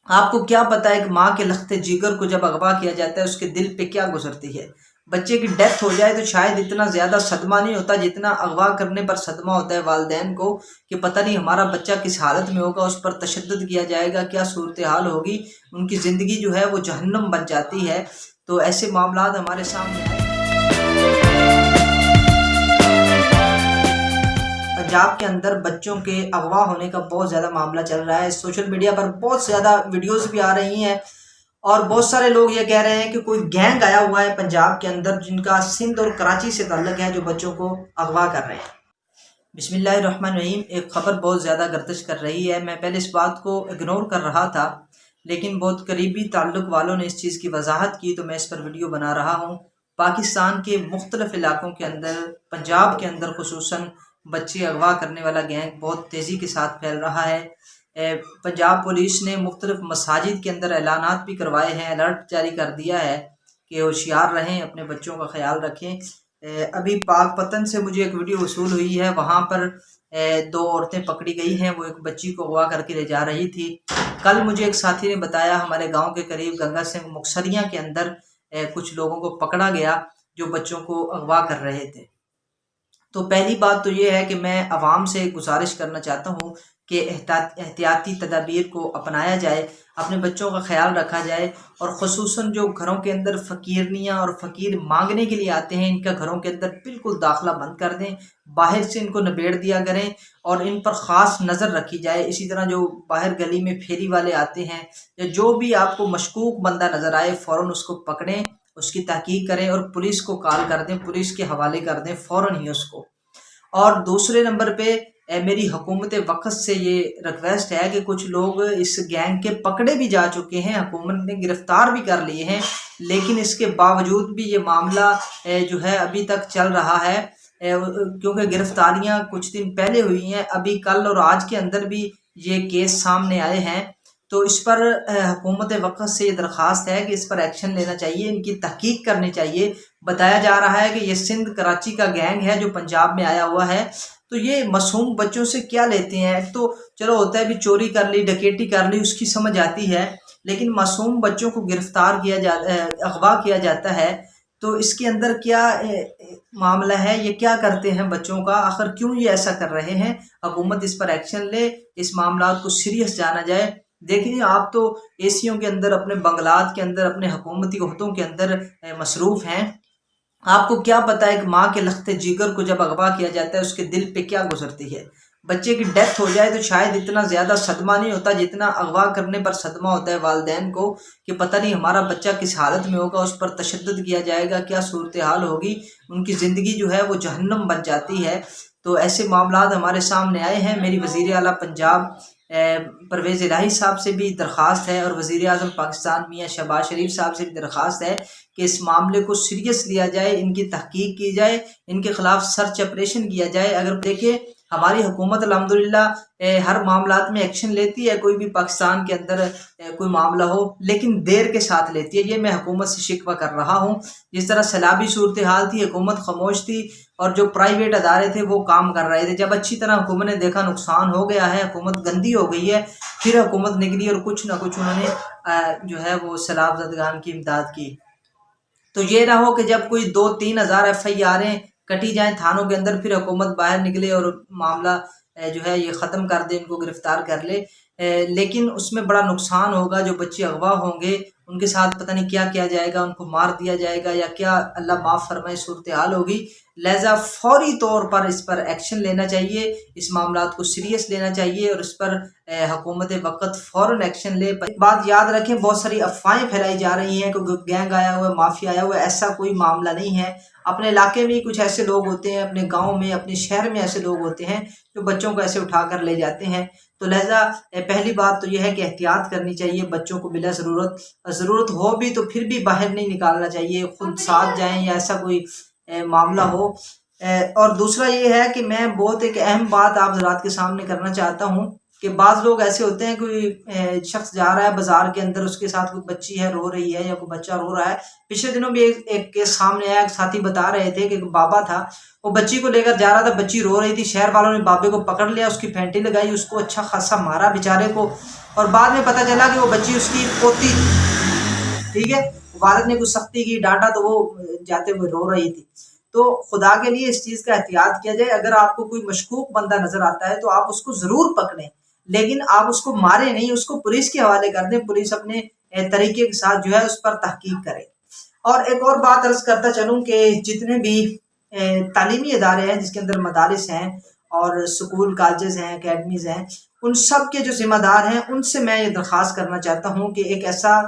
آپ کو کیا پتہ ہے کہ ماں کے لخت جگر کو جب اغوا کیا جاتا ہے اس کے دل پہ کیا گزرتی ہے۔ بچے کی ڈیتھ ہو جائے تو شاید اتنا زیادہ صدمہ نہیں ہوتا جتنا اغوا کرنے پر صدمہ ہوتا ہے والدین کو، کہ پتہ نہیں ہمارا بچہ کس حالت میں ہوگا، اس پر تشدد کیا جائے گا، کیا صورتحال ہوگی، ان کی زندگی جو ہے وہ جہنم بن جاتی ہے۔ تو ایسے معاملات ہمارے سامنے آئے۔ پنجاب کے اندر بچوں کے اغوا ہونے کا بہت زیادہ معاملہ چل رہا ہے، سوشل میڈیا پر بہت زیادہ ویڈیوز بھی آ رہی ہیں، اور بہت سارے لوگ یہ کہہ رہے ہیں کہ کوئی گینگ آیا ہوا ہے پنجاب کے اندر جن کا سندھ اور کراچی سے تعلق ہے، جو بچوں کو اغوا کر رہے ہیں۔ بسم اللہ الرحمن الرحیم۔ ایک خبر بہت زیادہ گردش کر رہی ہے، میں پہلے اس بات کو اگنور کر رہا تھا، لیکن بہت قریبی تعلق والوں نے اس چیز کی وضاحت کی تو میں اس پر ویڈیو بنا رہا ہوں۔ پاکستان کے مختلف علاقوں کے اندر، پنجاب کے اندر خصوصاً، بچے اغوا کرنے والا گینگ بہت تیزی کے ساتھ پھیل رہا ہے۔ پنجاب پولیس نے مختلف مساجد کے اندر اعلانات بھی کروائے ہیں، الرٹ جاری کر دیا ہے کہ ہوشیار رہیں، اپنے بچوں کا خیال رکھیں۔ ابھی پاک پتن سے مجھے ایک ویڈیو وصول ہوئی ہے، وہاں پر دو عورتیں پکڑی گئی ہیں، وہ ایک بچی کو اغوا کر کے لے جا رہی تھی۔ کل مجھے ایک ساتھی نے بتایا ہمارے گاؤں کے قریب گنگا سنگھ مکسریاں کے اندر کچھ لوگوں کو پکڑا گیا جو بچوں کو اغوا کر رہے تھے۔ تو پہلی بات تو یہ ہے کہ میں عوام سے گزارش کرنا چاہتا ہوں کہ احتیاطی تدابیر کو اپنایا جائے، اپنے بچوں کا خیال رکھا جائے، اور خصوصاً جو گھروں کے اندر فقیرنیاں اور فقیر مانگنے کے لیے آتے ہیں، ان کا گھروں کے اندر بالکل داخلہ بند کر دیں، باہر سے ان کو نبیڑ دیا کریں اور ان پر خاص نظر رکھی جائے۔ اسی طرح جو باہر گلی میں پھیری والے آتے ہیں یا جو بھی آپ کو مشکوک بندہ نظر آئے، فوراً اس کو پکڑیں، اس کی تحقیق کریں اور پولیس کو کال کر دیں، پولیس کے حوالے کر دیں فوراً ہی اس کو۔ اور دوسرے نمبر پہ میری حکومت وقت سے یہ ریکویسٹ ہے کہ کچھ لوگ اس گینگ کے پکڑے بھی جا چکے ہیں، حکومت نے گرفتار بھی کر لیے ہیں، لیکن اس کے باوجود بھی یہ معاملہ جو ہے ابھی تک چل رہا ہے، کیونکہ گرفتاریاں کچھ دن پہلے ہوئی ہیں، ابھی کل اور آج کے اندر بھی یہ کیس سامنے آئے ہیں۔ تو اس پر حکومت وقت سے یہ درخواست ہے کہ اس پر ایکشن لینا چاہیے، ان کی تحقیق کرنی چاہیے۔ بتایا جا رہا ہے کہ یہ سندھ کراچی کا گینگ ہے جو پنجاب میں آیا ہوا ہے۔ تو یہ معصوم بچوں سے کیا لیتے ہیں؟ تو چلو ہوتا ہے بھی چوری کر لی، ڈکیٹی کر لی، اس کی سمجھ آتی ہے، لیکن معصوم بچوں کو گرفتار کیا اغوا کیا جاتا ہے، تو اس کے اندر کیا معاملہ ہے؟ یہ کیا کرتے ہیں بچوں کا؟ آخر کیوں یہ ایسا کر رہے ہیں؟ حکومت اس پر ایکشن لے، اس معاملات کو سیریس جانا جائے۔ دیکھیے آپ تو اے سیوں کے اندر، اپنے بنگلات کے اندر، اپنے حکومتی عہدوں کے اندر مصروف ہیں، آپ کو کیا پتہ ہے کہ ماں کے لخت جگر کو جب اغوا کیا جاتا ہے اس کے دل پہ کیا گزرتی ہے۔ بچے کی ڈیتھ ہو جائے تو شاید اتنا زیادہ صدمہ نہیں ہوتا جتنا اغوا کرنے پر صدمہ ہوتا ہے والدین کو، کہ پتہ نہیں ہمارا بچہ کس حالت میں ہوگا، اس پر تشدد کیا جائے گا، کیا صورتحال ہوگی، ان کی زندگی جو ہے وہ جہنم بن جاتی ہے۔ تو ایسے معاملات ہمارے سامنے آئے ہیں۔ میری وزیر اعلیٰ پنجاب پرویز الہی صاحب سے بھی درخواست ہے، اور وزیر اعظم پاکستان میاں شہباز شریف صاحب سے بھی درخواست ہے کہ اس معاملے کو سیریس لیا جائے، ان کی تحقیق کی جائے، ان کے خلاف سرچ آپریشن کیا جائے۔ اگر دیکھیں ہماری حکومت الحمدللہ ہر معاملات میں ایکشن لیتی ہے، کوئی بھی پاکستان کے اندر کوئی معاملہ ہو، لیکن دیر کے ساتھ لیتی ہے، یہ میں حکومت سے شکوہ کر رہا ہوں۔ جس طرح سیلابی صورتحال تھی، حکومت خاموش تھی اور جو پرائیویٹ ادارے تھے وہ کام کر رہے تھے۔ جب اچھی طرح حکومت نے دیکھا نقصان ہو گیا ہے، حکومت گندی ہو گئی ہے، پھر حکومت نکلی اور کچھ نہ کچھ انہوں نے جو ہے وہ سیلاب زدگان کی امداد کی۔ تو یہ نہ ہو کہ جب کوئی 2-3 ہزار FIRیں کٹی جائیں تھانوں کے اندر، پھر حکومت باہر نکلے اور معاملہ جو ہے یہ ختم کر دے، ان کو گرفتار کر لے، لیکن اس میں بڑا نقصان ہوگا۔ جو بچے اغوا ہوں گے ان کے ساتھ پتہ نہیں کیا کیا جائے گا، ان کو مار دیا جائے گا یا کیا اللہ معاف فرمائے صورتحال ہوگی۔ لہذا فوری طور پر اس پر ایکشن لینا چاہیے، اس معاملات کو سیریس لینا چاہیے، اور اس پر حکومت وقت فوراً ایکشن لے۔ بات یاد رکھیں، بہت ساری افواہیں پھیلائی جا رہی ہیں کہ گینگ آیا ہوا ہے، مافیا آیا ہوا ہے، ایسا کوئی معاملہ نہیں ہے۔ اپنے علاقے میں کچھ ایسے لوگ ہوتے ہیں، اپنے گاؤں میں، اپنے شہر میں ایسے لوگ ہوتے ہیں جو بچوں کو ایسے اٹھا کر لے جاتے ہیں۔ تو لہٰذا پہلی بات تو یہ ہے کہ احتیاط کرنی چاہیے، بچوں کو بلا ضرورت ہو بھی تو پھر بھی باہر نہیں نکالنا چاہیے، خود ساتھ جائیں یا ایسا کوئی معاملہ ہو۔ اور دوسرا یہ ہے کہ میں بہت ایک اہم بات آپ حضرات کے سامنے کرنا چاہتا ہوں کہ بعض لوگ ایسے ہوتے ہیں، کوئی شخص جا رہا ہے بازار کے اندر، اس کے ساتھ کوئی بچی ہے رو رہی ہے یا کوئی بچہ رو رہا ہے. پچھلے دنوں بھی ایک کیس سامنے آیا، ایک ساتھی بتا رہے تھے کہ ایک بابا تھا، وہ بچی کو لے کر جا رہا تھا، بچی رو رہی تھی، شہر والوں نے بابے کو پکڑ لیا، اس کی پھینٹی لگائی، اس کو اچھا خاصا مارا بیچارے کو، اور بعد میں پتہ چلا کہ وہ بچی اس کی پوتی تھی. ٹھیک ہے، والد نے کچھ سختی کی، ڈانٹا تو وہ جاتے ہوئے رو رہی تھی. تو خدا کے لیے اس چیز کا احتیاط کیا جائے. اگر آپ کو کوئی مشکوک بندہ نظر آتا ہے تو آپ اس کو ضرور پکڑیں، لیکن آپ اس کو مارے نہیں، اس کو پولیس کے حوالے کر دیں. پولیس اپنے طریقے کے ساتھ جو ہے اس پر تحقیق کرے. اور ایک اور بات عرض کرتا چلوں کہ جتنے بھی تعلیمی ادارے ہیں جس کے اندر مدارس ہیں اور سکول کالجز ہیں اکیڈمیز ہیں، ان سب کے جو ذمہ دار ہیں ان سے میں یہ درخواست کرنا چاہتا ہوں کہ ایک ایسا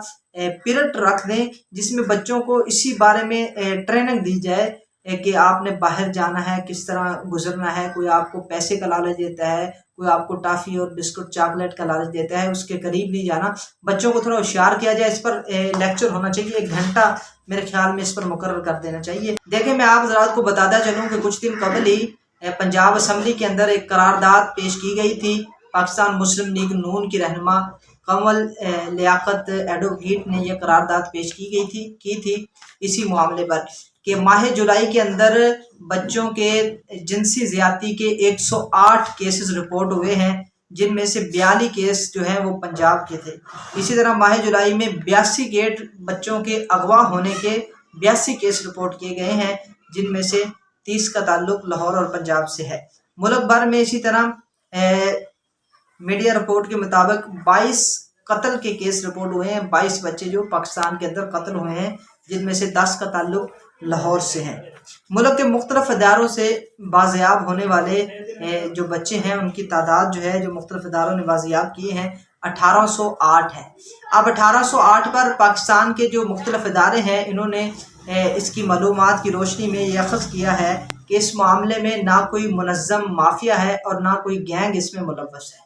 پیریڈ رکھ دیں جس میں بچوں کو اسی بارے میں ٹریننگ دی جائے کہ آپ نے باہر جانا ہے، کس طرح گزرنا ہے. کوئی آپ کو پیسے کا لالچ دیتا ہے، کوئی آپ کو ٹافی اور بسکٹ چاکلیٹ کا لالچ دیتا ہے، اس کے قریب نہیں جانا. بچوں کو تھوڑا ہوشیار کیا جائے. اس پر لیکچر ہونا چاہیے، 1 گھنٹہ میرے خیال میں اس پر مقرر کر دینا چاہیے. دیکھیں میں آپ حضرات کو بتاتا چلوں کہ کچھ دن قبل ہی پنجاب اسمبلی کے اندر ایک قرارداد پیش کی گئی تھی. پاکستان مسلم لیگ نون کی رہنما کنول لیاقت ایڈوکیٹ نے یہ قرارداد پیش کی تھی اسی معاملے پر کہ ماہ جولائی کے اندر بچوں کے جنسی زیادتی کے 108 کیسز رپورٹ ہوئے ہیں، جن میں سے 42 کیس جو ہیں وہ پنجاب کے تھے. اسی طرح ماہ جولائی میں 82 بچوں کے اغوا ہونے کے 82 کیس رپورٹ کیے گئے ہیں، جن میں سے 30 کا تعلق لاہور اور پنجاب سے ہے. ملک بھر میں اسی طرح میڈیا رپورٹ کے مطابق 22 قتل کے کیس رپورٹ ہوئے ہیں. 22 بچے جو پاکستان کے اندر قتل ہوئے ہیں، جن میں سے 10 کا تعلق لاہور سے ہیں. ملک کے مختلف اداروں سے بازیاب ہونے والے جو بچے ہیں ان کی تعداد جو ہے جو مختلف اداروں نے بازیاب کیے ہیں 1808 ہے. اب 1808 پر پاکستان کے جو مختلف ادارے ہیں انہوں نے اس کی معلومات کی روشنی میں یہ اخذ کیا ہے کہ اس معاملے میں نہ کوئی منظم مافیا ہے اور نہ کوئی گینگ اس میں ملوث ہے.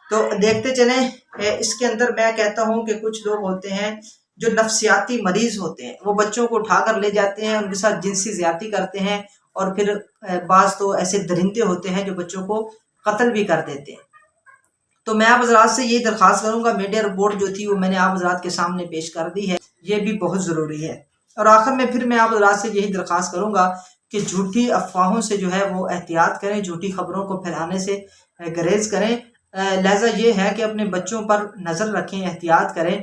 تو دیکھتے چلیں اس کے اندر میں کہتا ہوں کہ کچھ لوگ ہوتے ہیں جو نفسیاتی مریض ہوتے ہیں، وہ بچوں کو اٹھا کر لے جاتے ہیں، ان کے ساتھ جنسی زیادتی کرتے ہیں، اور پھر بعض تو ایسے درندے ہوتے ہیں جو بچوں کو قتل بھی کر دیتے ہیں. تو میں آپ حضرات سے یہی درخواست کروں گا، میڈیا رپورٹ جو تھی وہ میں نے آپ حضرات کے سامنے پیش کر دی ہے، یہ بھی بہت ضروری ہے. اور آخر میں پھر میں آپ حضرات سے یہی درخواست کروں گا کہ جھوٹی افواہوں سے جو ہے وہ احتیاط کریں، جھوٹی خبروں کو پھیلانے سے گریز کریں. لہذا یہ ہے کہ اپنے بچوں پر نظر رکھیں، احتیاط کریں،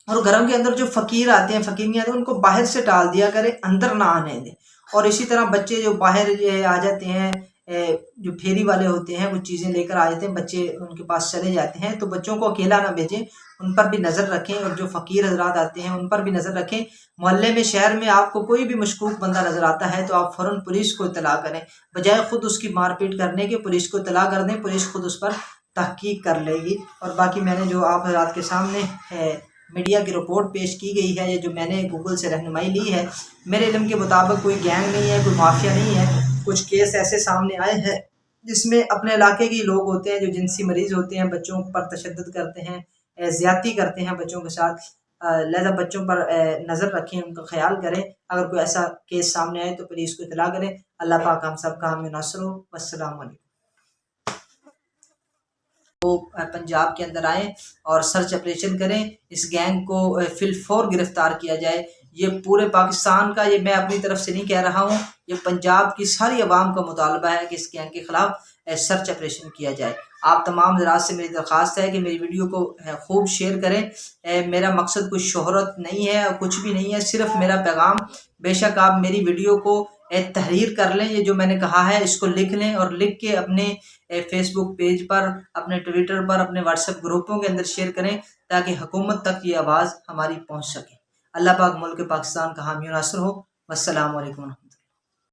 اور گھروں کے اندر جو فقیر آتے ہیں فقیریاں آتے ہیں ان کو باہر سے ٹال دیا کریں، اندر نہ آنے دیں. اور اسی طرح بچے جو باہر آ جاتے ہیں، جو پھیری والے ہوتے ہیں وہ چیزیں لے کر آ جاتے ہیں، بچے ان کے پاس چلے جاتے ہیں، تو بچوں کو اکیلا نہ بھیجیں، ان پر بھی نظر رکھیں. اور جو فقیر حضرات آتے ہیں ان پر بھی نظر رکھیں. محلے میں شہر میں آپ کو کوئی بھی مشکوک بندہ نظر آتا ہے تو آپ فوراً پولیس کو اطلاع کریں، بجائے خود اس کی مار پیٹ کرنے کے پولیس کو اطلاع کر دیں، پولیس خود اس پر تحقیق کر لے گی. اور باقی میں نے جو آپ حضرات کے سامنے میڈیا کی رپورٹ پیش کی گئی ہے، یہ جو میں نے گوگل سے رہنمائی لی ہے، میرے علم کے مطابق کوئی گینگ نہیں ہے، کوئی مافیا نہیں ہے. کچھ کیس ایسے سامنے آئے ہیں جس میں اپنے علاقے کے لوگ ہوتے ہیں جو جنسی مریض ہوتے ہیں، بچوں پر تشدد کرتے ہیں، زیادتی کرتے ہیں بچوں کے ساتھ. لہذا بچوں پر نظر رکھیں، ان کا خیال کریں. اگر کوئی ایسا کیس سامنے آئے تو پولیس کو اطلاع کریں. اللہ پاک ہم سب کا حامی ناصر ہو. والسلام علیکم. وہ پنجاب کے اندر آئیں اور سرچ آپریشن کریں، اس گینگ کو فی الفور گرفتار کیا جائے. یہ پورے پاکستان کا، یہ میں اپنی طرف سے نہیں کہہ رہا ہوں، یہ پنجاب کی ساری عوام کا مطالبہ ہے کہ اس گینگ کے خلاف سرچ آپریشن کیا جائے. آپ تمام حضرات سے میری درخواست ہے کہ میری ویڈیو کو خوب شیئر کریں. میرا مقصد کوئی شہرت نہیں ہے اور کچھ بھی نہیں ہے، صرف میرا پیغام. بے شک آپ میری ویڈیو کو تحریر کر لیں، یہ جو میں نے کہا ہے اس کو لکھ لیں، اور لکھ کے اپنے فیس بک پیج پر، اپنے ٹویٹر پر، اپنے واٹس ایپ گروپوں کے اندر شیئر کریں تاکہ حکومت تک یہ آواز ہماری پہنچ سکے. اللہ پاک ملک پاکستان کا حامی و ناصر ہو. والسلام علیکم.